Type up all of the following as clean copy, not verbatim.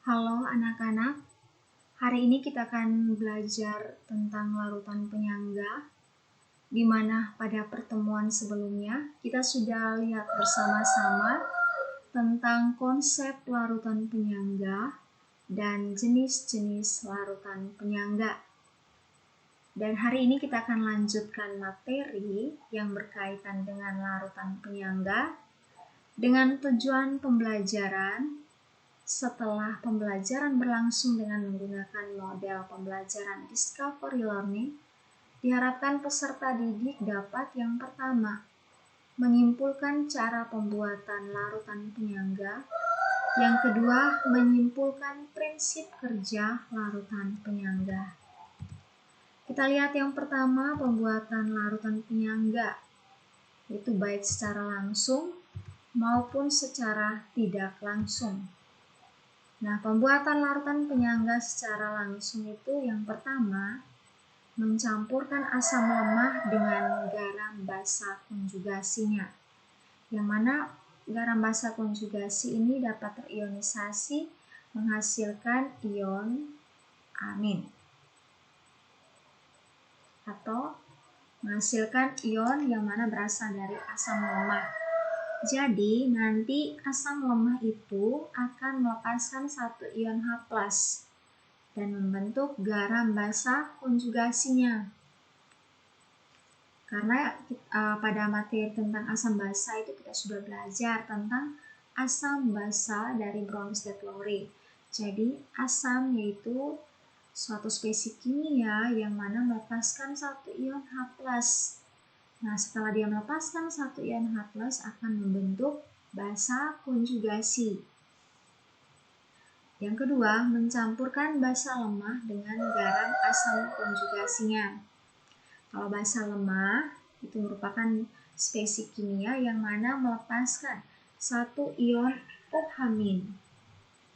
Halo anak-anak, hari ini kita akan belajar tentang larutan penyangga, di mana pada pertemuan sebelumnya kita sudah lihat bersama-sama tentang konsep larutan penyangga dan jenis-jenis larutan penyangga. Dan hari ini kita akan lanjutkan materi yang berkaitan dengan larutan penyangga dengan tujuan pembelajaran. Setelah pembelajaran berlangsung dengan menggunakan model pembelajaran Discovery Learning, diharapkan peserta didik dapat yang pertama, menyimpulkan cara pembuatan larutan penyangga, yang kedua, menyimpulkan prinsip kerja larutan penyangga. Kita lihat yang pertama, pembuatan larutan penyangga, itu baik secara langsung maupun secara tidak langsung. Nah, pembuatan larutan penyangga secara langsung itu yang pertama, mencampurkan asam lemah dengan garam basa konjugasinya. Yang mana garam basa konjugasi ini dapat terionisasi menghasilkan ion amin. Atau menghasilkan ion yang mana berasal dari asam lemah. Jadi nanti asam lemah itu akan melepaskan satu ion H+ dan membentuk garam basa konjugasinya. Karena pada materi tentang asam basa itu kita sudah belajar tentang asam basa dari Brown's Lowry. Jadi asam yaitu suatu spesies kimia yang mana melepaskan satu ion H+. Nah, setelah dia melepaskan satu ion H+ akan membentuk basa konjugasi. Yang kedua, mencampurkan basa lemah dengan garam asam konjugasinya. Kalau basa lemah itu merupakan spesies kimia yang mana melepaskan satu ion OH-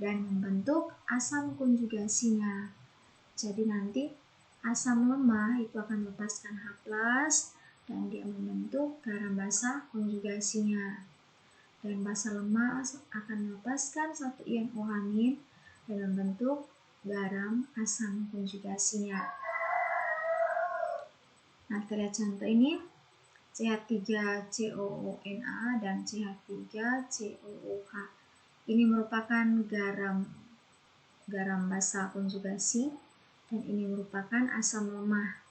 dan membentuk asam konjugasinya. Jadi nanti asam lemah itu akan melepaskan H+ dan dia membentuk garam basa konjugasinya. Dan basa lemah akan melepaskan satu ion OH- dan membentuk garam asam konjugasinya. Nah, kita lihat contoh ini, CH3COONA dan CH3COOH. Ini merupakan garam basa konjugasi dan ini merupakan asam lemah.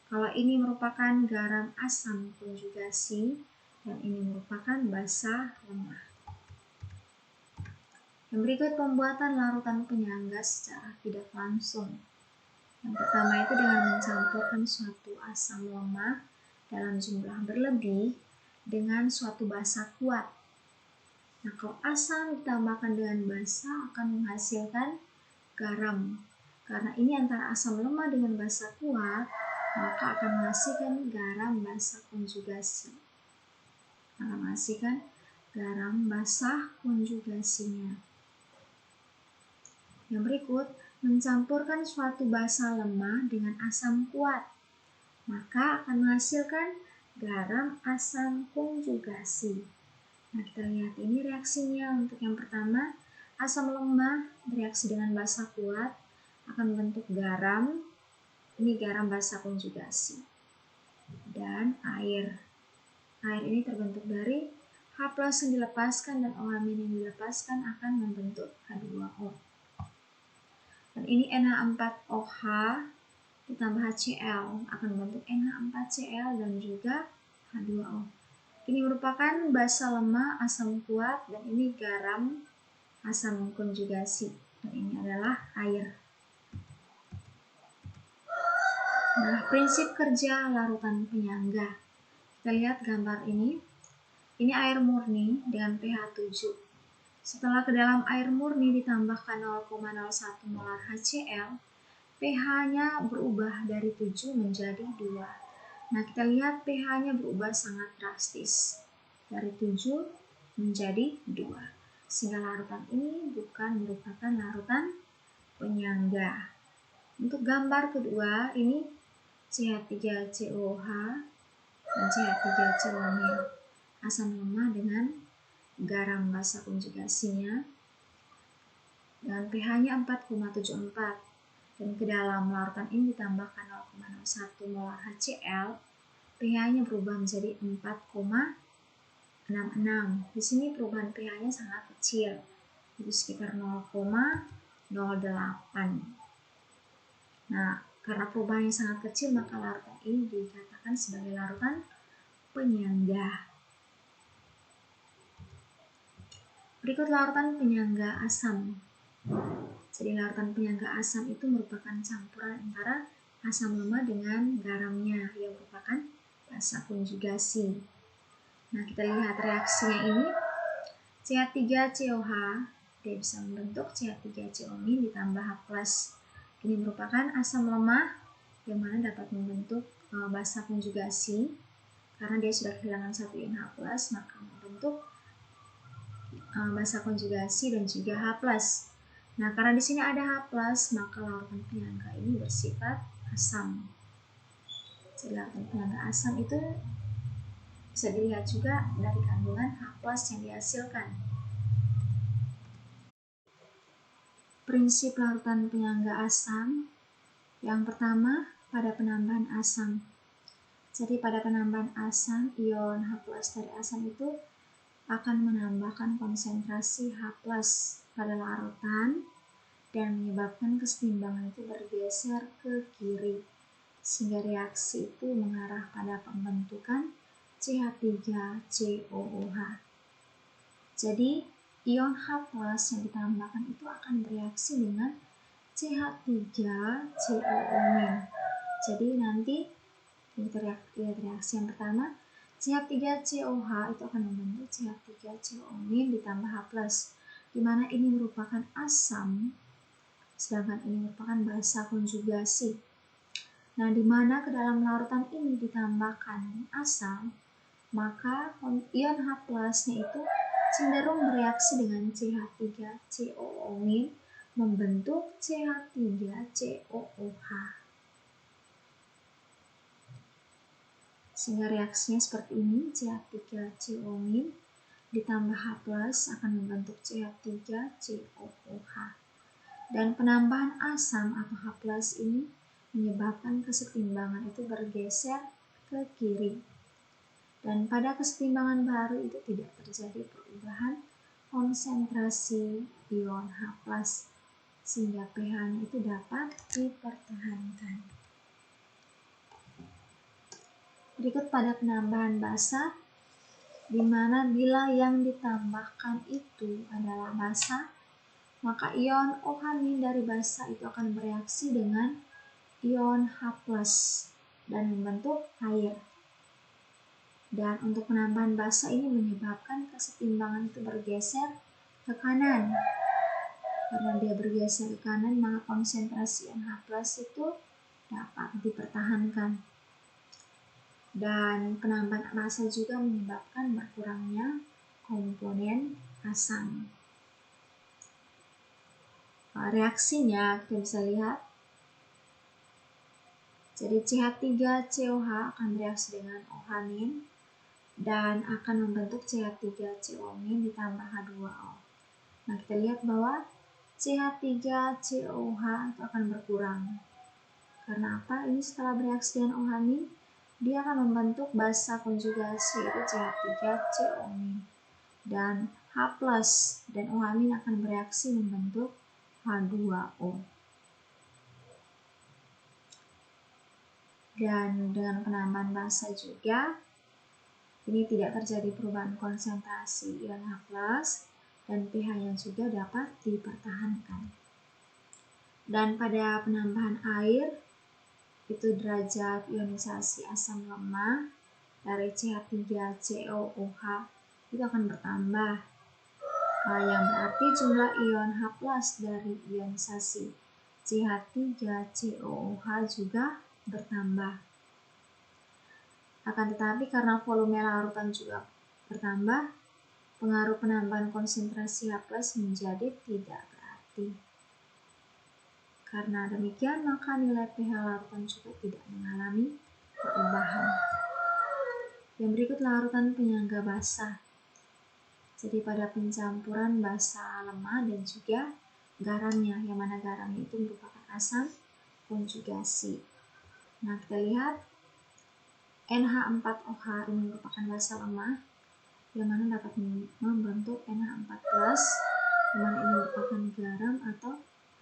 Kalau ini merupakan garam asam konjugasi dan ini merupakan basa lemah. Yang berikut pembuatan larutan penyangga secara tidak langsung. Yang pertama itu dengan mencampurkan suatu asam lemah dalam jumlah berlebih dengan suatu basa kuat. Nah, kalau asam ditambahkan dengan basa akan menghasilkan garam. Karena ini antara asam lemah dengan basa kuat, maka akan menghasilkan garam basa konjugasi. Akan menghasilkan garam basa konjugasinya. Yang berikut, mencampurkan suatu basa lemah dengan asam kuat, maka akan menghasilkan garam asam konjugasi. Nah, kita lihat ini reaksinya. Untuk yang pertama, asam lemah bereaksi dengan basa kuat akan membentuk garam. Ini garam basa konjugasi. Dan air. Air ini terbentuk dari H+ yang dilepaskan dan OH- yang dilepaskan akan membentuk H2O. Dan ini NH4OH ditambah HCl akan membentuk NH4Cl dan juga H2O. Ini merupakan basa lemah asam kuat dan ini garam asam konjugasi dan ini adalah air. Nah, prinsip kerja larutan penyangga. Kita lihat gambar ini. Ini air murni dengan pH 7. Setelah ke dalam air murni ditambahkan 0,01 molar HCl, pH-nya berubah dari 7 menjadi 2. Nah, kita lihat pH-nya berubah sangat drastis. Dari 7 menjadi 2. Sehingga larutan ini bukan merupakan larutan penyangga. Untuk gambar kedua, ini CH3COH dan CH3CONil. Asam lemah dengan garam basa konjugasinya. dengan pH-nya 4,74 dan ke dalam larutan ini ditambahkan 0,01 molar HCl, pH-nya berubah menjadi 4,66. Di sini perubahan pH-nya sangat kecil, itu sekitar 0,08. Nah, karena perubahannya sangat kecil, maka larutan ini dikatakan sebagai larutan penyangga. Berikut larutan penyangga asam. Jadi larutan penyangga asam itu merupakan campuran antara asam lemah dengan garamnya yang merupakan basa konjugasi. Nah, kita lihat reaksinya ini. CH3COH dia bisa membentuk CH3CO- ditambah H+. Ini merupakan asam lemah yang mana dapat membentuk basa konjugasi. Karena dia sudah kehilangan satu ion H+, maka membentuk basa konjugasi dan juga H+. Nah, karena di sini ada H+, maka larutan penyangga ini bersifat asam. Jadi larutan penyangga asam itu bisa dilihat juga dari kandungan H+ yang dihasilkan. Prinsip larutan penyangga asam. Yang pertama, pada penambahan asam. Jadi pada penambahan asam, ion H+ dari asam itu akan menambahkan konsentrasi H+ pada larutan dan menyebabkan kesetimbangan itu bergeser ke kiri, sehingga reaksi itu mengarah pada pembentukan CH3COOH. Jadi ion H+ yang ditambahkan itu akan bereaksi dengan CH3COO-. Jadi nanti kita lihat reaksi yang pertama, CH3COH itu akan membentuk CH3CO- ditambah H+, di mana ini merupakan asam, sedangkan ini merupakan basa konjugasi. Nah, di mana ke dalam larutan ini ditambahkan asam, maka ion H+-nya itu cenderung bereaksi dengan CH3COO- membentuk CH3COOH. Sehingga reaksinya seperti ini, CH3CO- ditambah H+ akan membentuk CH3COOH. Dan penambahan asam atau H+ ini menyebabkan kesetimbangan itu bergeser ke kiri. Dan pada kesetimbangan baru itu tidak terjadi perubahan konsentrasi ion H+, sehingga pH-nya itu dapat dipertahankan. Berikut pada penambahan basa, di mana bila yang ditambahkan itu adalah basa, maka ion OH- dari basa itu akan bereaksi dengan ion H+ dan membentuk air. Dan untuk penambahan basa ini menyebabkan kesetimbangan itu bergeser ke kanan. Karena dia bergeser ke kanan, maka konsentrasi ion H+ itu dapat dipertahankan. Dan penambahan basa juga menyebabkan berkurangnya komponen asam. Reaksinya kita bisa lihat. Jadi CH3COH akan bereaksi dengan OH- dan akan membentuk CH3CO- ditambah H2O. Nah, kita lihat bahwa CH3COH itu akan berkurang. Karena apa? Ini setelah bereaksi dengan OH-, dia akan membentuk basa konjugasi yaitu CH3CO- dan H+ dan OH- akan bereaksi membentuk H2O. Dan dengan penambahan basa juga, ini tidak terjadi perubahan konsentrasi ion H+ dan pH-nya juga dapat dipertahankan. Dan pada penambahan air, itu derajat ionisasi asam lemah dari CH3COOH itu akan bertambah. Yang berarti jumlah ion H+ dari ionisasi CH3COOH juga bertambah. Akan tetapi karena volume larutan juga bertambah, pengaruh penambahan konsentrasi H+ menjadi tidak berarti. Karena demikian, maka nilai pH larutan juga tidak mengalami perubahan. Yang berikut larutan penyangga basa. Jadi pada pencampuran basa lemah dan juga garamnya, yang mana garamnya itu merupakan asam konjugasi. Nah, kita lihat NH4OH ini merupakan basa lemah yang mana dapat membentuk NH4+, yang mana ini merupakan garam atau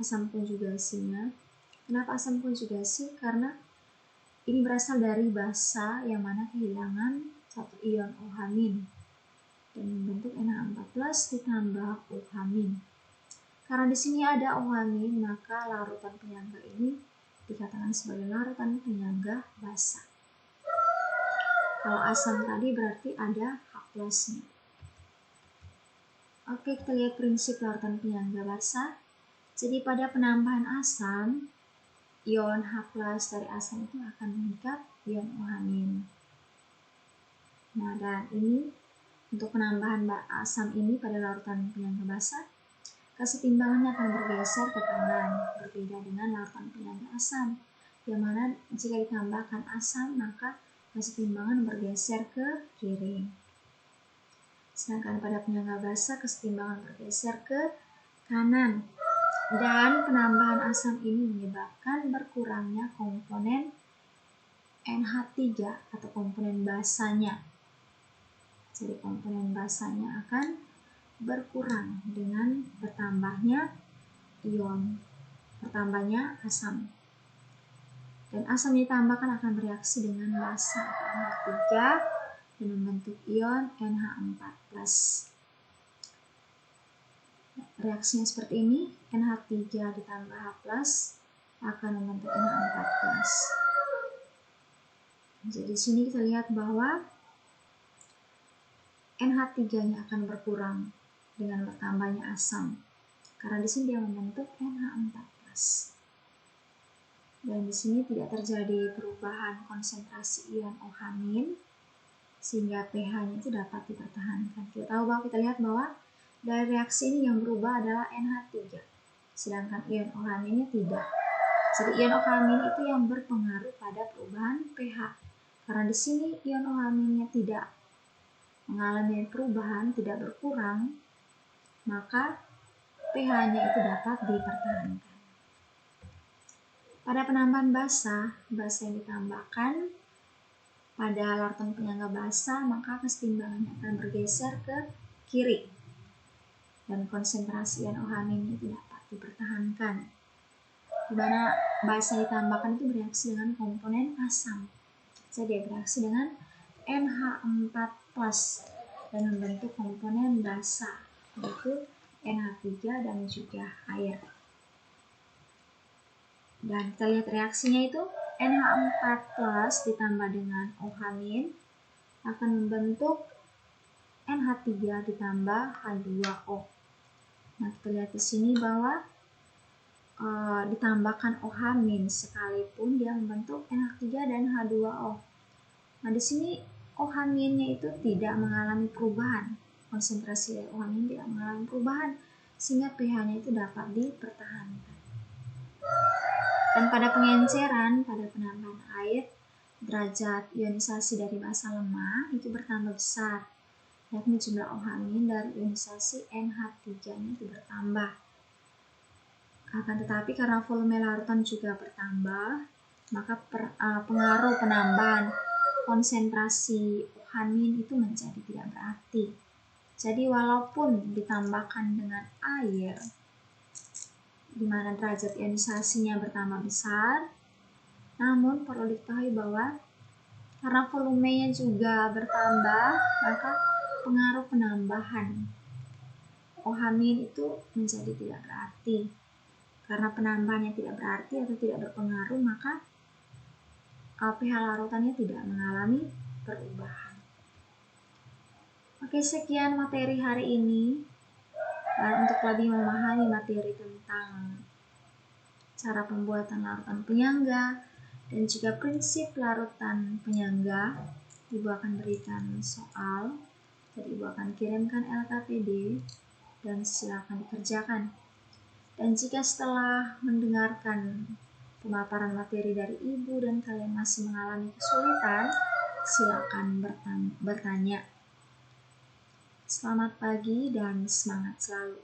asam konjugasinya. Kenapa asam konjugasi? Karena ini berasal dari basa yang mana kehilangan satu ion OH- dan membentuk NH4+ ditambah OH-. Karena di sini ada OH-, maka larutan penyangga ini dikatakan sebagai larutan penyangga basa. Kalau asam tadi berarti ada H+-nya. Oke, kita lihat prinsip larutan penyangga basa. Jadi pada penambahan asam, ion H+ dari asam itu akan mengikat ion OH-. Nah, dan ini untuk penambahan asam ini pada larutan penyangga basa, kesetimbangannya akan bergeser ke kanan, berbeda dengan larutan penyangga asam, yang mana jika ditambahkan asam maka kesetimbangan bergeser ke kiri. Sedangkan pada penyangga basa kesetimbangan bergeser ke kanan. Dan penambahan asam ini menyebabkan berkurangnya komponen NH3 atau komponen basanya. Jadi komponen basanya akan berkurang dengan bertambahnya asam. Dan asam ditambahkan akan bereaksi dengan basa NH3 dan membentuk ion NH4+. Reaksinya seperti ini, NH3 ditambah H+ akan membentuk NH4+. Jadi di sini kita lihat bahwa NH3-nya akan berkurang dengan bertambahnya asam. Karena di sini dia membentuk NH4+. Dan di sini tidak terjadi perubahan konsentrasi ion OH- sehingga pH-nya itu dapat dipertahankan. Kita lihat bahwa dari reaksi ini yang berubah adalah NH3, sedangkan ion OH- tidak. Jadi ion OH- itu yang berpengaruh pada perubahan pH. Karena di sini ion OH- tidak mengalami perubahan, tidak berkurang, maka pH-nya itu dapat dipertahankan. Pada penambahan basa yang ditambahkan pada larutan penyangga basa, maka kesetimbangannya akan bergeser ke kiri dan konsentrasi ion OH- itu dapat dipertahankan. Di mana basa ditambahkan itu bereaksi dengan komponen asam. Jadi bereaksi dengan NH4+ dan membentuk komponen basa, yaitu NH3 dan juga air. Dan kita lihat reaksinya itu NH4+ ditambah dengan OH- akan membentuk NH3 ditambah H2O. Nah, kita lihat di sini bahwa ditambahkan OH- sekalipun dia membentuk NH3 dan H2O. Nah, di sini OH- itu tidak mengalami perubahan. Konsentrasi OH- tidak mengalami perubahan sehingga pH-nya itu dapat dipertahankan. Dan pada pengenceran, pada penambahan air, derajat ionisasi dari basa lemah itu bertambah besar, yakni jumlah OH- dari ionisasi NH3-nya itu bertambah. Akan tetapi karena volume larutan juga bertambah, maka pengaruh penambahan konsentrasi OH- itu menjadi tidak berarti. Jadi walaupun ditambahkan dengan air, di mana derajat ionisasinya bertambah besar, namun perlu diketahui bahwa karena volumenya juga bertambah, maka pengaruh penambahan OH- itu menjadi tidak berarti. Karena penambahannya tidak berarti atau tidak berpengaruh, maka pH larutannya tidak mengalami perubahan. Oke, sekian materi hari ini. Untuk lebih memahami materi tentang cara pembuatan larutan penyangga dan juga prinsip larutan penyangga, Ibu akan berikan soal. Jadi Ibu akan kirimkan LKPD dan silakan dikerjakan. Dan jika setelah mendengarkan pemaparan materi dari Ibu dan kalian masih mengalami kesulitan, silakan bertanya. Selamat pagi dan semangat selalu.